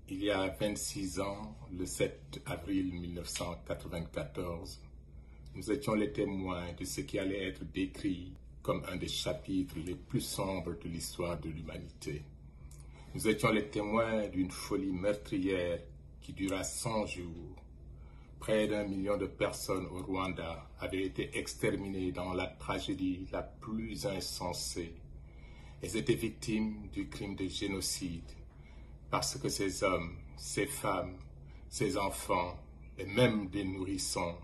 Il y a 26 ans, le 7 avril 1994, nous étions les témoins de ce qui allait être décrit comme un des chapitres les plus sombres de l'histoire de l'humanité. Nous étions les témoins d'une folie meurtrière qui dura 100 jours. Près d'1 million de personnes au Rwanda avaient été exterminées dans la tragédie la plus insensée. Elles étaient victimes du crime de génocide parce que ces hommes, ces femmes, ces enfants et même des nourrissons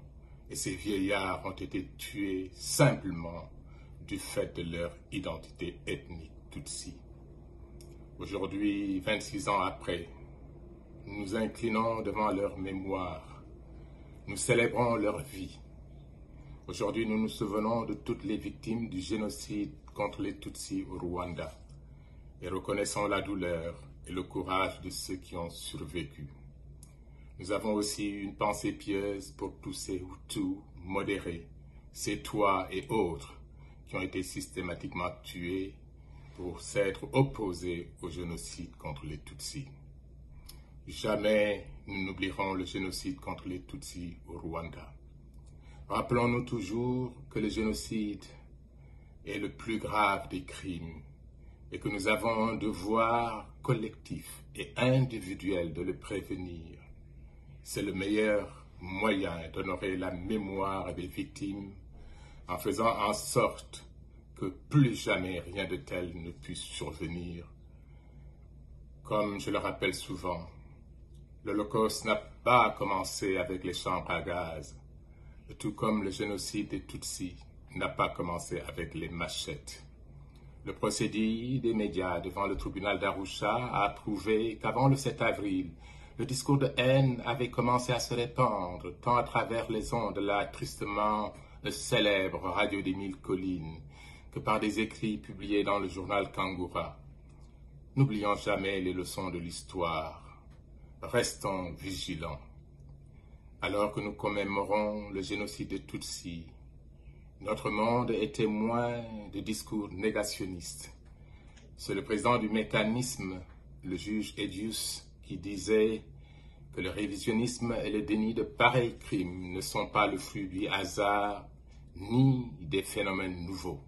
et ces vieillards ont été tués simplement du fait de leur identité ethnique Tutsi. Aujourd'hui, 26 ans après, nous nous inclinons devant leur mémoire. Nous célébrons leur vie. Aujourd'hui, nous nous souvenons de toutes les victimes du génocide contre les Tutsis au Rwanda et reconnaissons la douleur et le courage de ceux qui ont survécu. Nous avons aussi une pensée pieuse pour tous ces Hutus modérés, ces Twa et autres qui ont été systématiquement tués pour s'être opposés au génocide contre les Tutsis. Jamais nous n'oublierons le génocide contre les Tutsis au Rwanda. Rappelons-nous toujours que le génocide est le plus grave des crimes et que nous avons un devoir collectif et individuel de le prévenir. C'est le meilleur moyen d'honorer la mémoire des victimes en faisant en sorte que plus jamais rien de tel ne puisse survenir. Comme je le rappelle souvent, l'Holocauste n'a pas commencé avec les chambres à gaz, tout comme le génocide des Tutsis n'a pas commencé avec les machettes. Le procédé des médias devant le tribunal d'Arusha a prouvé qu'avant le 7 avril, le discours de haine avait commencé à se répandre, tant à travers les ondes de la tristement célèbre Radio des Mille Collines, que par des écrits publiés dans le journal Kangura. N'oublions jamais les leçons de l'histoire. Restons vigilants. Alors que nous commémorons le génocide des Tutsis, notre monde est témoin de discours négationnistes. C'est le président du mécanisme, le juge Edius, qui disait que le révisionnisme et le déni de pareils crimes ne sont pas le fruit du hasard ni des phénomènes nouveaux.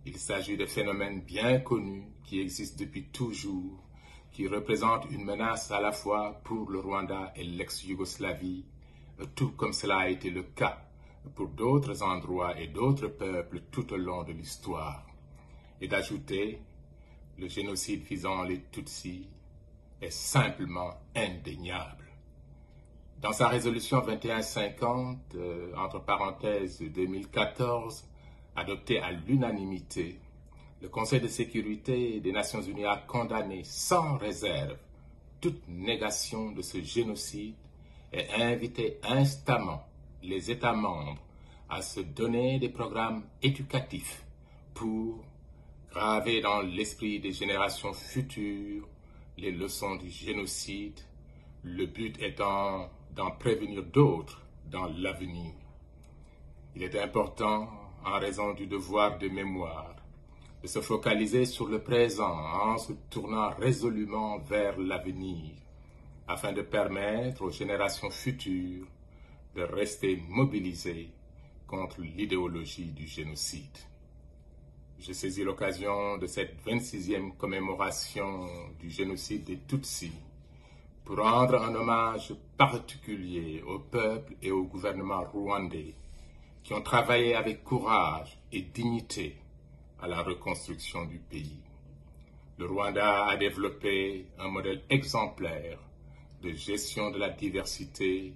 Il s'agit de phénomènes bien connus qui existent depuis toujours, qui représentent une menace à la fois pour le Rwanda et l'ex-Yougoslavie, tout comme cela a été le cas pour d'autres endroits et d'autres peuples tout au long de l'histoire. Et d'ajouter, le génocide visant les Tutsis est simplement indéniable. Dans sa résolution 2150, entre parenthèses 2014, adoptée à l'unanimité, le Conseil de sécurité des Nations Unies a condamné sans réserve toute négation de ce génocide et a invité instamment les États membres à se donner des programmes éducatifs pour graver dans l'esprit des générations futures les leçons du génocide, le but étant d'en prévenir d'autres dans l'avenir. Il est important, en raison du devoir de mémoire, de se focaliser sur le présent en se tournant résolument vers l'avenir, afin de permettre aux générations futures de rester mobilisées contre l'idéologie du génocide. Je saisis l'occasion de cette 26e commémoration du génocide des Tutsis pour rendre un hommage particulier au peuple et au gouvernement rwandais qui ont travaillé avec courage et dignité à la reconstruction du pays. Le Rwanda a développé un modèle exemplaire de gestion de la diversité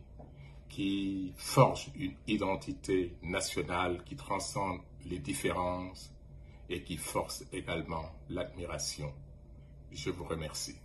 qui forge une identité nationale qui transcende les différences et qui force également l'admiration. Je vous remercie.